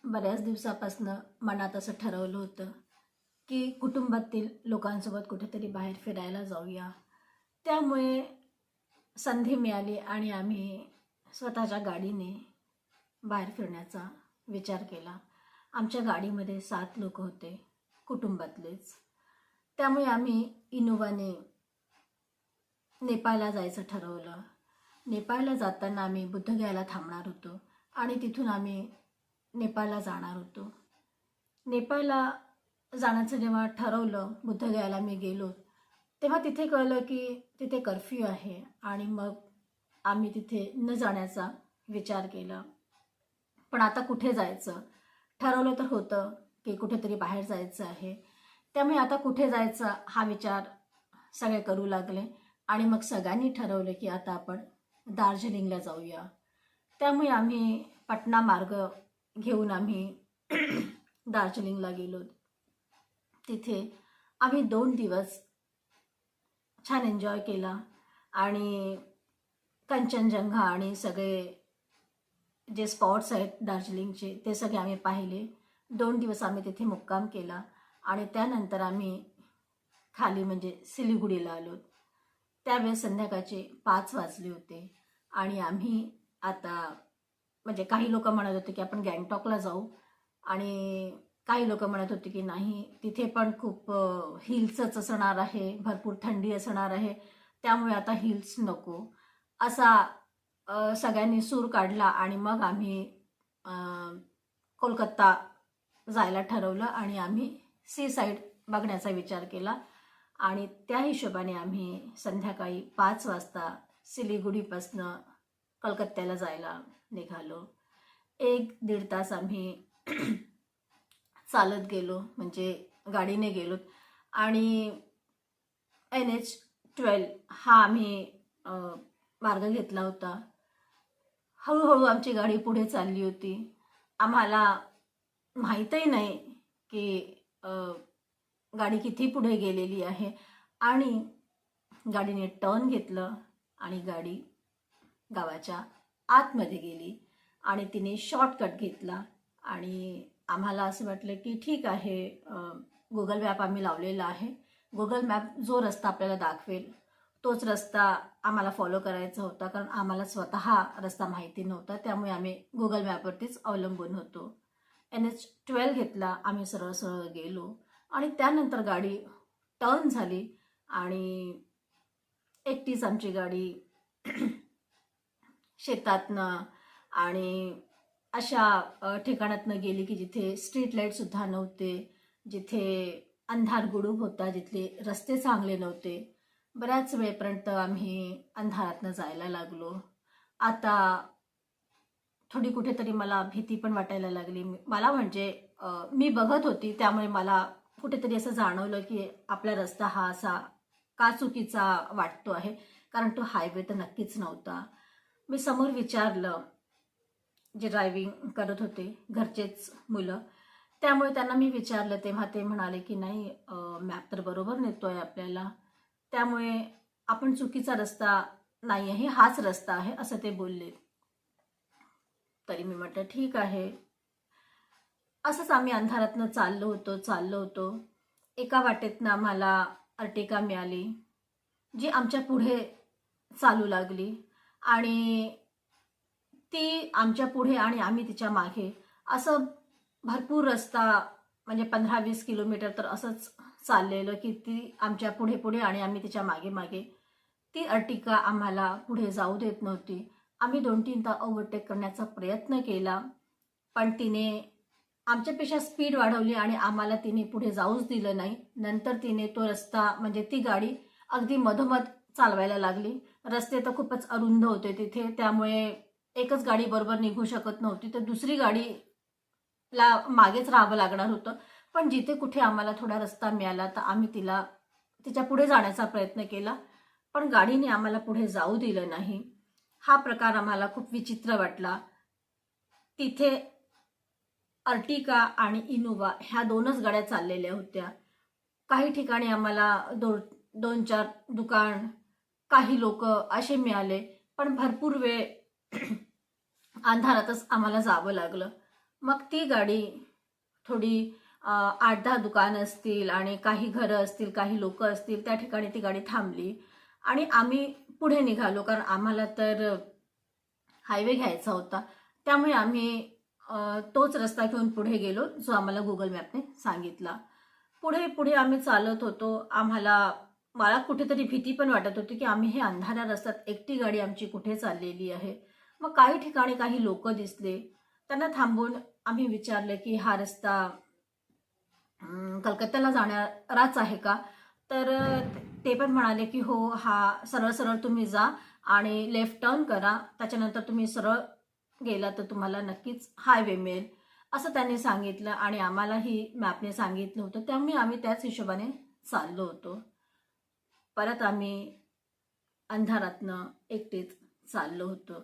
बऱ्याच दिवसापासून मनात असं ठरवलं होतं की कुटुंबातील लोकांसोबत कुठेतरी बाहेर फिरायला जाऊया. त्यामुळे संधी मिळाली आणि आम्ही स्वतःच्या गाडीने बाहेर फिरण्याचा विचार केला. आमच्या गाडीमध्ये 7 लोक होते, कुटुंबातलेच. त्यामुळे आम्ही इनोवाने नेपाळला जायचं ठरवलं. नेपाळला जाताना आम्ही बुद्धगयाला थांबणार होतो आणि तिथून आम्ही नेपाळला जाणार होतो. नेपाळला जाण्याचं जेव्हा ठरवलं, बुद्धगयाला मी गेलो, तेव्हा तिथे कळलं की तिथे कर्फ्यू आहे आणि मग आम्ही तिथे न जाण्याचा विचार केला. पण आता कुठे जायचं? ठरवलं तर होतं की कुठेतरी बाहेर जायचं आहे. त्यामुळे आता कुठे जायचं हा विचार सगळे करू लागले आणि मग सगळ्यांनी ठरवलं की आता आपण दार्जिलिंगला जाऊया. त्यामुळे आम्ही पटना मार्ग घेऊन आम्ही दार्जिलिंगला गेलो. तिथे आम्ही 2 दिवस छान एन्जॉय केला आणि कंचनजंगा आणि सगळे जे स्पॉट्स आहेत दार्जिलिंगचे ते सगळे आम्ही पाहिले. 2 दिवस आम्ही तिथे मुक्काम केला आणि त्यानंतर आम्ही खाली म्हणजे सिलिगुडीला आलो. त्यावेळेस संध्याकाळचे 5 वाजले होते आणि आम्ही आता म्हणजे काही लोक म्हणत होते की आपण गँगटॉकला जाऊ आणि काही लोक म्हणत होते की नाही, तिथे पण खूप हिल्सच असणार आहे, भरपूर थंडी असणार आहे, त्यामुळे आता हिल्स नको असा सगळ्यांनी सूर काढला आणि मग आम्ही कोलकाता जायला ठरवलं आणि आम्ही सी साईड बघण्याचा विचार केला आणि त्या हिशोबाने आम्ही संध्याकाळी 5 वाजता सिलिगुडीपासनं कलकत्त्याला जायला निघालो. 1-1.5 तास आम्ही चालत गेलो, म्हणजे गाडीने गेलो आणि NH-12 हा आम्ही मार्ग घेतला होता. हळूहळू आमची गाडी पुढे चालली होती. आम्हाला माहीतही नाही की गाडी किती पुढे गेलेली आहे आणि गाडीने टर्न घेतलं आणि गाडी गावाच्या आतमध्ये गेली आणि तिने शॉर्टकट घेतला आणि आम्हाला असं वाटलं की ठीक आहे, गुगल मॅप आम्ही लावलेला आहे, गुगल मॅप जो रस्ता आपल्याला दाखवेल तोच रस्ता आम्हाला फॉलो करायचा होता, कारण आम्हाला स्वतः रस्ता माहिती नव्हता. त्यामुळे आम्ही गुगल मॅपवरतीच अवलंबून होतो. NH-12 घेतला, आम्ही सरळ सरळ गेलो आणि त्यानंतर गाडी टर्न झाली आणि एकटीच आमची गाडी शेतातनं आणि अशा ठिकाणातनं गेली की जिथे स्ट्रीट लाईटसुद्धा नव्हते, जिथे अंधार गुडूप होता, जिथले रस्ते चांगले नव्हते. बऱ्याच वेळपर्यंत आम्ही अंधारातनं जायला लागलो. आता थोडी कुठेतरी मला भीती पण वाटायला लागली. मला म्हणजे मी बघत होती, त्यामुळे मला कुठेतरी असं जाणवलं की आपला रस्ता हा असा का चुकीचा वाटतो आहे, कारण तो हायवे तर नक्कीच नव्हता. मी समोर विचारलं, जे ड्रायव्हिंग करत होते घरचेच मुलं, त्यामुळे त्यांना मी विचारलं तेव्हा ते म्हणाले की नाही, मॅप तर बरोबर नेतोय आपल्याला, त्यामुळे आपण चुकीचा रस्ता नाही आहे, हाच रस्ता आहे असं ते बोलले. तरी मी म्हटलं ठीक आहे. असंच आम्ही अंधारातनं चाललो होतो. एका वाटेतनं आम्हाला अर्टिका मिळाली, जी आमच्या पुढे चालू लागली आणि ती आमच्या पुढे आणि आम्ही तिच्या मागे. असं भरपूर रस्ता म्हणजे 15-20 किलोमीटर तर असंच चाललेलं की ती आमच्या पुढे पुढे आणि आम्ही तिच्या मागे मागे. ती अर्टिका आम्हाला पुढे जाऊ देत नव्हती. आम्ही 2-3दा ओव्हरटेक करण्याचा प्रयत्न केला, पण तिने आमच्यापेक्षा स्पीड वाढवली आणि आम्हाला तिने पुढे जाऊच दिलं नाही. नंतर तिने तो रस्ता म्हणजे ती गाडी अगदी मधोमध चालवायला लागली. रस्ते तर खूपच अरुंद होते तिथे, त्यामुळे एकच गाडी बरोबर निघू शकत नव्हती, तर दुसरी गाडीला मागेच राहावं लागणार होतं. पण जिथे कुठे आम्हाला थोडा रस्ता मिळाला तर आम्ही तिच्या पुढे जाण्याचा प्रयत्न केला, पण गाडीने आम्हाला पुढे जाऊ दिलं नाही. हा प्रकार आम्हाला खूप विचित्र वाटला. तिथे अर्टिका आणि इनोवा ह्या 2च गाड्या चाललेल्या होत्या. काही ठिकाणी आम्हाला 2-4 दुकान, काही लोक असे मिळाले, पण भरपूर वेळ अंधारातच आम्हाला जावं लागलं. मग ती गाडी थोडी 8-10 दुकानं असतील आणि काही घरं असतील, काही लोक असतील, त्या ठिकाणी ती गाडी थांबली आणि आम्ही पुढे निघालो. कारण आम्हाला तर हायवे घ्यायचा होता. त्यामुळे आम्ही तोच रस्ता घेऊन पुढे गेलो जो आम्हाला गुगल मॅपने सांगितला. पुढे पुढे आम्ही चालत होतो. मला कुठेतरी भीती पण वाटत होती की आम्ही हे अंधाऱ्या रस्त्यात एकटी गाडी आमची कुठे चाललेली आहे. मग काही ठिकाणी काही लोक दिसले. त्यांना थांबून आम्ही विचारलं की हा रस्ता कलकत्त्याला जाणाराच आहे का? तर ते पण म्हणाले की हो, हा सरळ सरळ तुम्ही जा आणि लेफ्ट टर्न करा, त्याच्यानंतर तुम्ही सरळ गेला तर तुम्हाला नक्कीच हायवे मिळेल, असं त्यांनी सांगितलं. आणि आम्हालाही मॅपने सांगितलं होतं, त्यामुळे आम्ही त्याच हिशोबाने चाललो होतो. परत आम्ही अंधारातनं एकटेच चाललो होतो.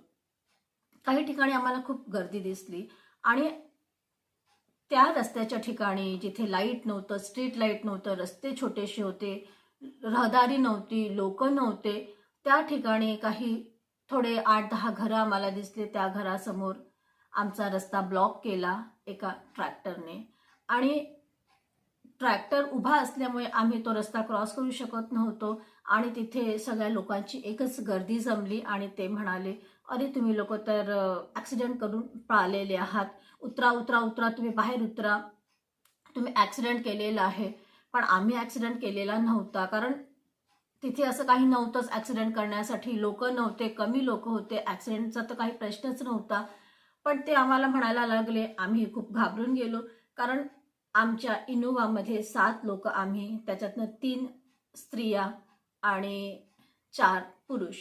काही ठिकाणी आम्हाला खूप गर्दी दिसली आणि त्या रस्त्याच्या ठिकाणी जिथे लाईट नव्हतं, स्ट्रीट लाईट नव्हतं, रस्ते छोटेसे होते, रहदारी नव्हती, लोक नव्हते, त्या ठिकाणी काही थोडे 8-10 घरं आम्हाला दिसले. त्या घरासमोर आमचा रस्ता ब्लॉक केला एका ट्रॅक्टरने आणि ट्रॅक्टर उभा असल्यामुळे आम्ही तो रस्ता क्रॉस करू शकत नव्हतो. आणि तिथे सगळ्या लोकांची एकच गर्दी जमली आणि ते म्हणाले, अरे तुम्ही लोक तर ॲक्सिडेंट करून पळालेले आहात, उतरा उतरा उतरा, तुम्ही बाहेर उतरा, तुम्ही ॲक्सिडेंट केलेला आहे. पण आम्ही ॲक्सिडेंट केलेला नव्हता, कारण तिथे असं काही नव्हतंच ॲक्सिडेंट करण्यासाठी. लोक नव्हते, कमी लोक होते, ॲक्सिडेंटचा तर काही प्रश्नच नव्हता. पण ते आम्हाला म्हणायला लागले. आम्ही खूप घाबरून गेलो, कारण आमच्या इनोव्हामध्ये 7 लोक आम्ही, त्याच्यातनं 3 स्त्रिया आणि 4 पुरुष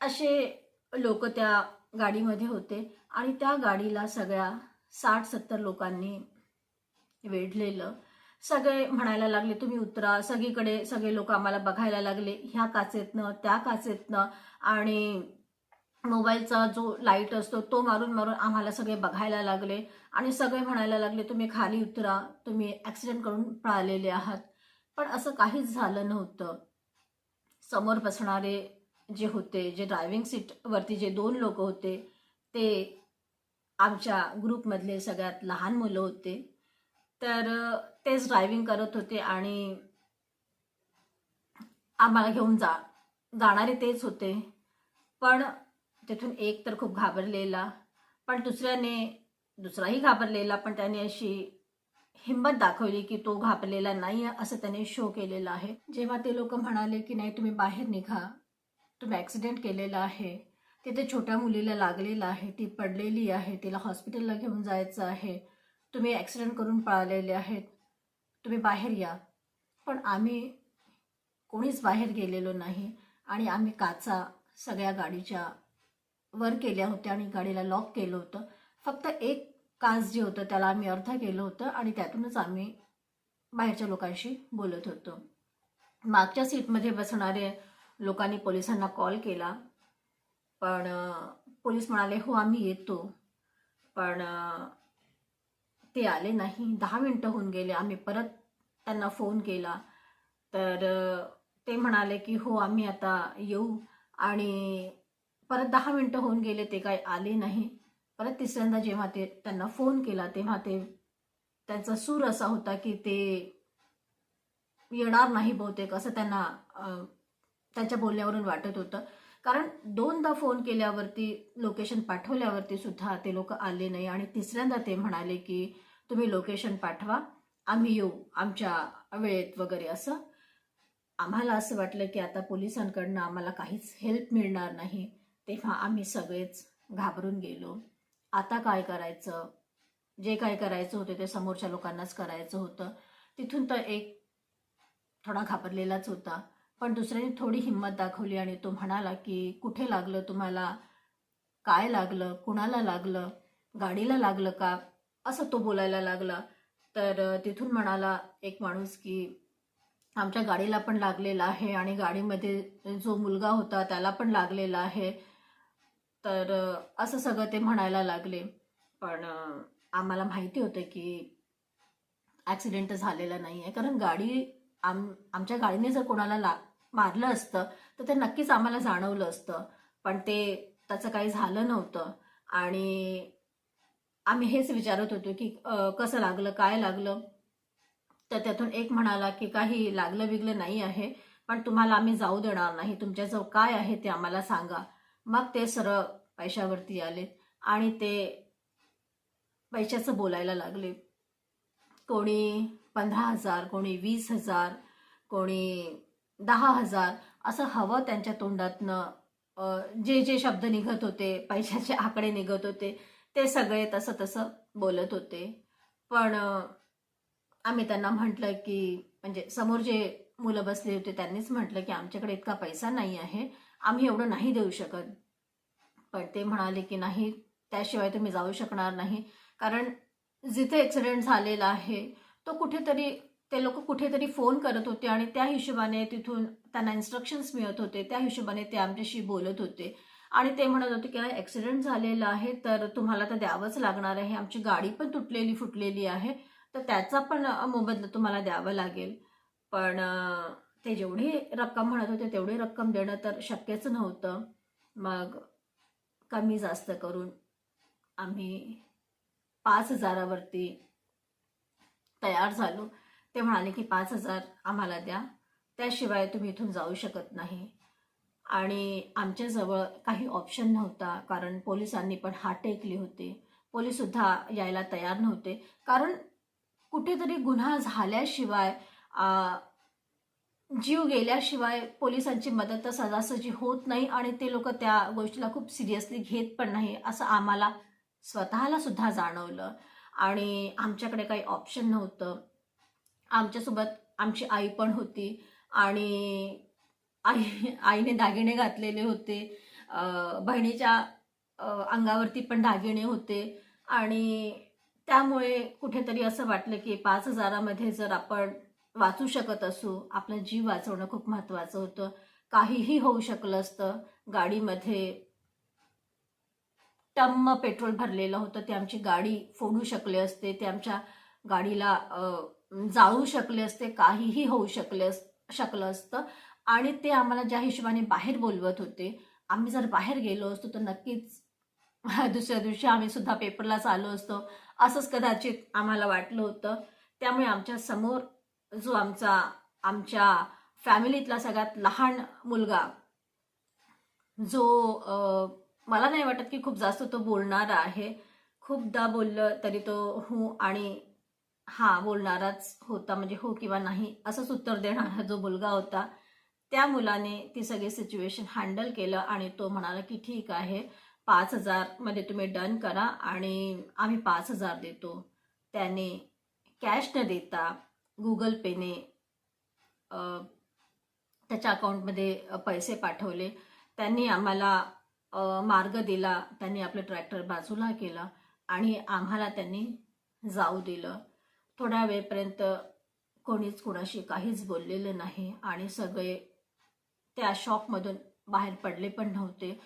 असे लोक त्या गाडीमध्ये होते. आणि त्या गाडीला सगळ्या 60-70 लोकांनी वेढलेलं. सगळे म्हणायला लागले तुम्ही उतरा. सगळीकडे सगळे लोक आम्हाला बघायला लागले, ह्या काचेतनं त्या काचेतनं, आणि मोबाईलचा जो लाईट असतो तो मारून मारून आम्हाला सगळे बघायला लागले. आणि सगळे म्हणायला लागले तुम्ही खाली उतरा, तुम्ही ॲक्सिडेंट करून पळालेले आहात. पण असं काहीच झालं नव्हतं. समोर बसणारे जे होते, जे ड्रायव्हिंग सीटवरती जे 2 लोक होते, ते आमच्या ग्रुपमधले सगळ्यात लहान मुलं होते. तर तेच ड्रायव्हिंग करत होते आणि आम्हाला घेऊन जाणारे तेच होते. पण तिथून एक तर खूप घाबरलेला, पण दुसराही घाबरलेला, पण त्याने अशी हिंमत दाखवली की तो घाबरलेला नाही असं त्याने शो केलेला आहे. जेव्हा ते लोक म्हणाले की नाही तुम्ही बाहेर निघा, तुम्ही ॲक्सिडेंट केलेला आहे, तिथे छोट्या मुलीला लागलेलं आहे, ती पडलेली आहे, तिला हॉस्पिटलला घेऊन जायचं आहे, तुम्ही ॲक्सिडेंट करून पळालेले आहेत, तुम्ही बाहेर या. पण आम्ही कोणीच बाहेर गेलेलो नाही आणि आम्ही काचा सगळ्या गाडीच्या वर केल्या होत्या आणि गाडीला लॉक केलं होतं. फक्त एक काच जे होतं त्याला आम्ही अर्धा केलं होतं आणि त्यातूनच आम्ही बाहेरच्या लोकांशी बोलत होतो. मागच्या सीटमध्ये बसणारे लोकांनी पोलिसांना कॉल केला, पण पोलीस म्हणाले हो आम्ही येतो. पण ते आले नाही. 10 मिनिटं होऊन गेले. आम्ही परत त्यांना फोन केला, तर ते म्हणाले की हो आम्ही आता येऊ. आणि परत 10 मिनिटं होऊन गेले, ते काही आले नाही. परत तिसऱ्यांदा जेव्हा त्यांना फोन केला तेव्हा त्यांचा सूर असा होता की ते येणार नाही बहुतेक, असं त्यांना त्यांच्या बोलण्यावरून वाटत होतं. कारण 2दा फोन केल्यावरती, लोकेशन पाठवल्यावरती सुद्धा ते लोक आले नाही. आणि तिसऱ्यांदा ते म्हणाले की तुम्ही लोकेशन पाठवा, आम्ही येऊ आमच्या वेळेत वगैरे असं. आम्हाला असं वाटलं की आता पोलिसांकडनं आम्हाला काहीच हेल्प मिळणार नाही. तेव्हा आम्ही सगळेच घाबरून गेलो. आता काय करायचं? जे काय करायचं होतं ते समोरच्या लोकांनाच करायचं होतं. तिथून तर एक थोडा घाबरलेलाच होता, पण दुसऱ्याने थोडी हिंमत दाखवली आणि तो म्हणाला की कुठे लागलं तुम्हाला, काय लागलं, कुणाला लागलं, गाडीला लागलं का, असं तो बोलायला लागला. तर तिथून म्हणाला एक माणूस की आमच्या गाडीला पण लागलेला आहे आणि गाडीमध्ये जो मुलगा होता त्याला पण लागलेला आहे. तर असं सगळं ते म्हणायला लागले. पण आम्हाला माहिती होतं की ॲक्सिडेंट झालेला नाही आहे, कारण आमच्या गाडीने जर कोणाला मारलं असतं तर ते नक्कीच आम्हाला जाणवलं असतं. पण त्याचं काही झालं नव्हतं. आणि आम्ही हेच विचारत होतो की कसं लागलं, काय लागलं. तर त्यातून एक म्हणाला की काही लागलं बिगलं नाही आहे, पण तुम्हाला आम्ही जाऊ देणार नाही, तुमच्याजवळ काय आहे ते आम्हाला सांगा. मग ते सरळ पैशावरती आले आणि ते पैशाचं बोलायला लागले. कोणी 15,000, कोणी 20,000, कोणी 10,000 असं हवं त्यांच्या तोंडातनं जे जे शब्द निघत होते, पैशाचे आकडे निघत होते, ते सगळे तसं तसं बोलत होते. पण आम्ही त्यांना म्हटलं की म्हणजे समोर जे मुलं बसले होते त्यांनीच म्हटलं की आमच्याकडे इतका पैसा नाही आहे, आम्ही एवढं नाही देऊ शकत. पण ते म्हणाले की नाही, त्याशिवाय तुम्ही जाऊ शकणार नाही, कारण जिथे ॲक्सिडेंट झालेला आहे तो कुठेतरी, ते लोक कुठेतरी फोन करत होते आणि त्या हिशोबाने तिथून त्यांना इन्स्ट्रक्शन्स मिळत होते, त्या हिशोबाने ते आमच्याशी बोलत होते. आणि ते म्हणत होते की ॲक्सिडेंट झालेला आहे तर तुम्हाला तर द्यावंच लागणार आहे, आमची गाडी पण तुटलेली फुटलेली आहे, तर त्याचा पण मोबदला तुम्हाला द्यावा लागेल. पण ते जेवढी रक्कम म्हणत होते तेवढी रक्कम देणं तर शक्यच नव्हतं. मग कमी जास्त करून आम्ही 5,000वरती तयार झालो. ते म्हणाले की 5,000 आम्हाला द्या, त्याशिवाय तुम्ही इथून जाऊ शकत नाही. आणि आमच्याजवळ काही ऑप्शन नव्हता, कारण पोलिसांनी पण हात टेकले होते. पोलीससुद्धा यायला तयार नव्हते, कारण कुठेतरी गुन्हा झाल्याशिवाय, जीव गेल्याशिवाय पोलिसांची मदत तर सहजासहजी होत नाही आणि ते लोक त्या गोष्टीला खूप सिरियसली घेत पण नाही, असं आम्हाला स्वतःला सुद्धा जाणवलं. आणि आमच्याकडे काही ऑप्शन नव्हतं. आमच्यासोबत आमची आई पण होती आणि आईने दागिने घातलेले होते, बहिणीच्या अंगावरती पण दागिने होते. आणि त्यामुळे कुठेतरी असं वाटलं की 5,000मध्ये जर आपण वाचू शकत असू, आपला जीव वाचवणं खूप महत्त्वाचं होतं. काहीही होऊ शकलं असतं. गाडीमध्ये टम्म पेट्रोल भरलेलं होतं, ते आमची गाडी फोडू शकले असते, ते आमच्या गाडीला जाळू शकले असते, काहीही होऊ शकलं असतं. आणि ते आम्हाला ज्या हिशोबाने बाहेर बोलवत होते, आम्ही जर बाहेर गेलो असतो तर नक्कीच दुसऱ्या दिवशी आम्ही सुद्धा पेपरलाच आलो असतो, असंच कदाचित आम्हाला वाटलं होतं. त्यामुळे आमच्या समोर जो आमच्या फॅमिलीतला सगळ्यात लहान मुलगा, जो मला नाही वाटत की खूप जास्त तो बोलणारा आहे, खूपदा बोललं तरी तो हो आणि हा बोलणाराच होता, म्हणजे हो किंवा नाही असंच उत्तर देणारा जो मुलगा होता, त्या मुलाने ती सगळी सिच्युएशन हँडल केलं आणि तो म्हणाला की ठीक आहे, 5,000मध्ये तुम्ही डन करा आणि आम्ही 5,000 देतो. त्याने कॅश न देता गुगल पेने त्याच्या अकाउंटमध्ये पैसे पाठवले. त्यांनी आम्हाला मार्ग दिला, त्यांनी आपलं ट्रॅक्टर बाजूला केला आणि आम्हाला त्यांनी जाऊ दिलं. थोड्या वेळपर्यंत कोणीच कोणाशी काहीच बोललेलं नाही आणि सगळे त्या शॉकमधून बाहेर पडले पण नव्हते.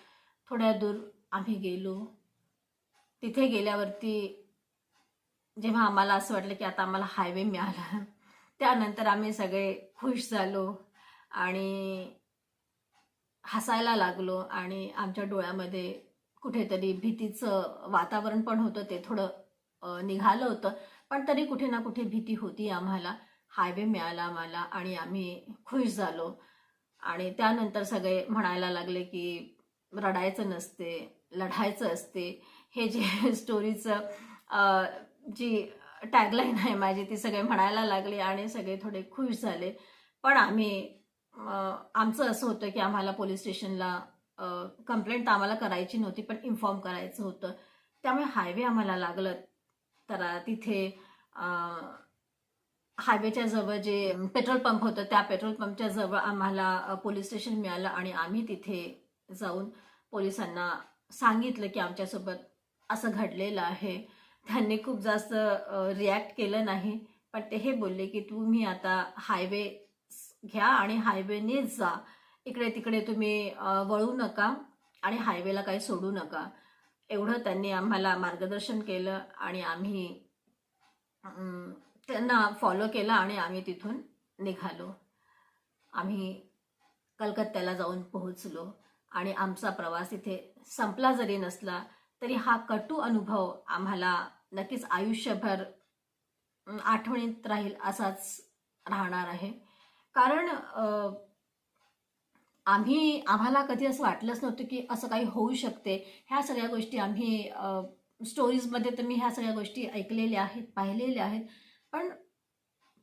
थोड्या दूर आम्ही गेलो. तिथे गेल्यावरती जेव्हा आम्हाला असं वाटलं की आता आम्हाला हायवे मिळाला, त्यानंतर आम्ही सगळे खुश झालो आणि हसायला लागलो आणि आमच्या डोळ्यामध्ये कुठेतरी भीतीचं वातावरण पण होतं, ते थोडं निघालं होतं. पण तरी कुठे ना कुठे भीती होती आम्हाला. हायवे मिळाला आम्हाला आणि आम्ही खुश झालो. आणि त्यानंतर सगळे म्हणायला लागले की रडायचं नसते, लढायचं असते. हे जे स्टोरीचं जी टॅगलाईन आहे माझी, ती सगळे म्हणायला लागले आणि सगळे थोडे खुश झाले. पण आमचं असं होतं की आम्हाला पोलीस स्टेशनला कंप्लेंट तर आम्हाला करायची नव्हती, पण इन्फॉर्म करायचं होतं. त्यामुळे हायवे आम्हाला लागलं. तर तिथे हायवेच्या जवळ जे पेट्रोल पंप होतं, त्या पेट्रोल पंपच्या जवळ आम्हाला पोलीस स्टेशन मिळालं आणि आम्ही तिथे जाऊन पोलिसांना सांगितलं की आमच्यासोबत असं घडलेलं आहे. त्यांनी खूप जास्त रिॲक्ट केलं नाही, पण ते हे बोलले की तुम्ही आता हायवे घ्या आणि हायवेनेच जा, इकडे तिकडे तुम्ही वळू नका आणि हायवेला काही सोडू नका. एवढं त्यांनी आम्हाला मार्गदर्शन केलं आणि आम्ही त्यांना फॉलो केलं आणि आम्ही तिथून निघालो. आम्ही कलकत्त्याला जाऊन पोहोचलो आणि आमचा प्रवास इथे संपला जरी नसला तरी हा कटू अनुभव आम्हाला नक्कीच आयुष्यभर आठवणीत राहील असाच राहणार आहे. कारण आम्हाला कधी असं वाटलंच नव्हतं की असं काही होऊ शकते. ह्या सगळ्या गोष्टी आम्ही स्टोरीजमध्ये तर मी ह्या सगळ्या गोष्टी ऐकलेल्या आहेत, पाहिलेल्या आहेत. पण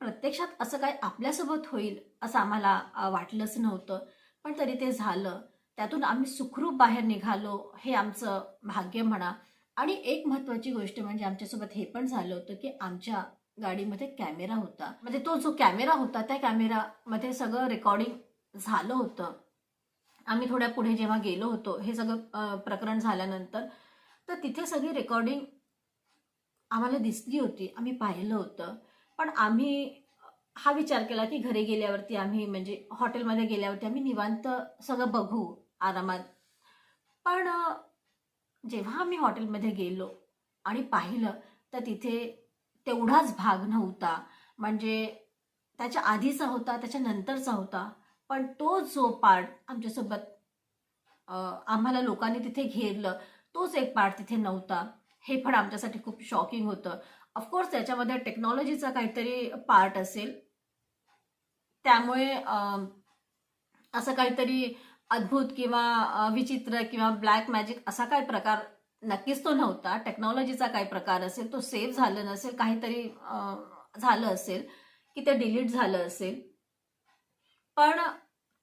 प्रत्यक्षात असं काही आपल्यासोबत होईल असं आम्हाला वाटलंच नव्हतं. पण तरी ते झालं. त्यातून आम्ही सुखरूप बाहेर निघालो, हे आमचं भाग्य म्हणा. आणि एक महत्त्वाची गोष्ट म्हणजे आमच्यासोबत हे पण झालं होतं की आमच्या गाडीमध्ये कॅमेरा होता. म्हणजे तो जो कॅमेरा होता त्या कॅमेरामध्ये सगळं रेकॉर्डिंग झालं होतं. आम्ही थोड्या पुढे जेव्हा गेलो होतो हे सगळं प्रकरण झाल्यानंतर, तर तिथे सगळी रेकॉर्डिंग आम्हाला दिसली होती, आम्ही पाहिलं होतं. पण आम्ही हा विचार केला की घरी गेल्यावरती आम्ही म्हणजे हॉटेलमध्ये गेल्यावरती आम्ही निवांत सगळं बघू आरामात. पण जेव्हा आम्ही हॉटेलमध्ये गेलो आणि पाहिलं तर तिथे तेवढाच भाग नव्हता. म्हणजे त्याच्या आधीचा होता, त्याच्या नंतरचा होता. पण तो जो पार्ट आमच्यासोबत आम्हाला लोकांनी तिथे घेरलं, तोच एक पार्ट तिथे नव्हता. हे पण आमच्यासाठी खूप शॉकिंग होतं. ऑफकोर्स त्याच्यामध्ये टेक्नॉलॉजीचा काहीतरी पार्ट असेल. त्यामुळे असं काहीतरी अद्भुत किंवा विचित्र किंवा ब्लॅक मॅजिक असा काही प्रकार नक्कीच तो नव्हता. टेक्नॉलॉजीचा काही प्रकार असेल, तो सेव्ह झालं नसेल, काहीतरी झालं असेल की ते डिलीट झालं असेल. पण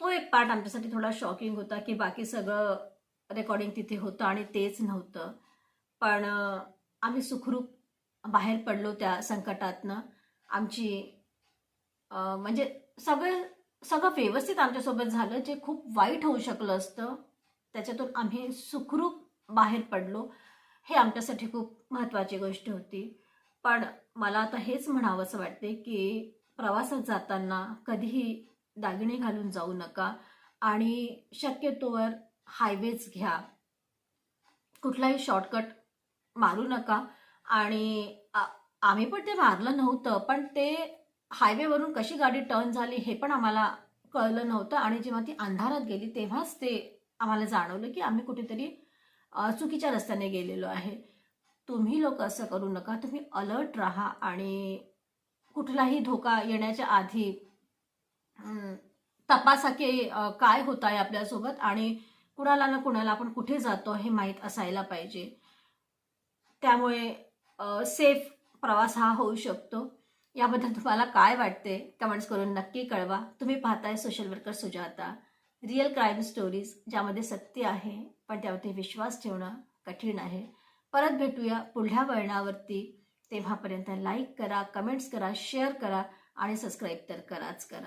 तो एक पार्ट आमच्यासाठी थोडा शॉकिंग होता की बाकी सगळं रेकॉर्डिंग तिथे होतं आणि तेच नव्हतं. पण आम्ही सुखरूप बाहेर पडलो त्या संकटातनं. आमची म्हणजे सगळं व्यवस्थित आमच्यासोबत झालं. जे खूप वाईट होऊ शकलं असतं त्याच्यातून आम्ही सुखरूप बाहेर पडलो. हे आमच्यासाठी खूप महत्त्वाची गोष्ट होती. पण मला आता हेच म्हणावंसं वाटते की प्रवासात जाताना कधीही दागिने घालून जाऊ नका आणि शक्यतोवर हायवेज घ्या. कुठलाही शॉर्टकट मारू नका. आणि आम्ही पण ते मारलं नव्हतं, पण ते हायवेवरून कशी गाडी टर्न झाली हे पण आम्हाला कळलं नव्हतं. आणि जेव्हा ती अंधारात गेली तेव्हाच ते आम्हाला जाणवलं की आम्ही कुठेतरी चुकीच्या रस्त्याने गेलेलो आहे. तुम्ही लोक असं करू नका. तुम्ही अलर्ट राहा आणि कुठलाही धोका येण्याच्या आधी तपासा की काय होत आहे आपल्यासोबत आणि कुणाला ना कुणाला आपण कुठे जातो हे माहीत असायला पाहिजे. त्यामुळे सेफ प्रवास हा होऊ शकतो. याबद्दल तुम्हाला काय वाटते कमेंट्स करून नक्की कळवा. तुम्ही पाहताय social worker Sujata, real crime stories, ज्यामध्ये सत्य आहे पण त्यावरती विश्वास ठेवणं कठीण आहे. परत भेटूया पुढल्या वळणावरती. तेव्हापर्यंत लाईक करा, कमेंट्स करा, शेअर करा आणि सबस्क्राईब तर कराच करा.